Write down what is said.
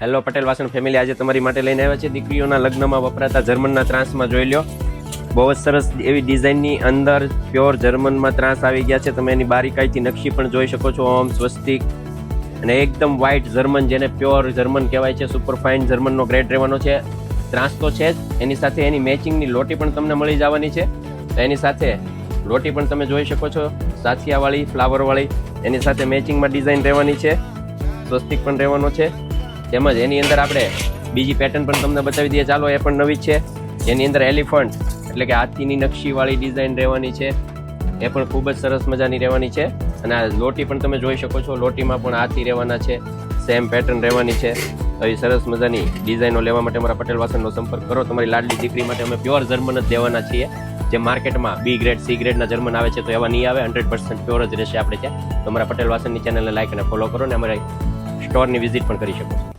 Hello Patel વાસણ family, આજે તમારી માટે લઈને આવ્યા છે દીકરીઓના લગ્નમાં વપરાતા જર્મનના ત્રાંસમાં. જોઈ લો, બહુ જ સરસ એવી ડિઝાઇનની અંદર પ્યોર જર્મનમાં ત્રાંસ આવી ગયા છે. તમે એની બારીકાઈથી નકશી પણ જોઈ શકો છો. ઓમ, સ્વસ્તિક અને એકદમ વ્હાઇટ જર્મન, જેને પ્યોર જર્મન કહેવાય છે. સુપર ફાઇન જર્મનનો ગ્રેડ રહેવાનો છે. ત્રાંસ તો છે જ, એની સાથે એની મેચિંગની લોટી પણ તમને મળી જવાની છે. એની સાથે લોટી પણ તમે જોઈ શકો છો, સાથિયાવાળી, ફ્લાવરવાળી. એની સાથે મેચિંગમાં ડિઝાઇન રહેવાની છે. સ્વસ્તિક પણ રહેવાનો છે. તેમજ એની અંદર આપણે બીજી પેટર્ન પણ તમને બતાવી દઈએ. ચાલો, એ પણ નવી છે. એની અંદર એલિફન્ટ એટલે કે હાથીની નકશીવાળી ડિઝાઇન રહેવાની છે. એ પણ ખૂબ જ સરસ મજાની રહેવાની છે. અને આ લોટી પણ તમે જોઈ શકો છો, લોટીમાં પણ હાથી રહેવાના છે. સેમ પેટર્ન રહેવાની છે. આવી સરસ મજાની ડિઝાઇનો લેવા માટે અમારા પટેલ વાસણનો સંપર્ક કરો. તમારી લાડલી દીકરી માટે અમે પ્યોર જર્મન જ દેવાના છીએ. જે માર્કેટમાં બી ગ્રેડ, સી ગ્રેડના જર્મન આવે છે તો એવા નહીં આવે. 100% પ્યોર જ રહેશે આપણે ત્યાં. તો અમારા પટેલ વાસણની ચેનલને લાઈક અને ફોલો કરો, અને અમારી સ્ટોરની વિઝિટ પણ કરી શકો છો.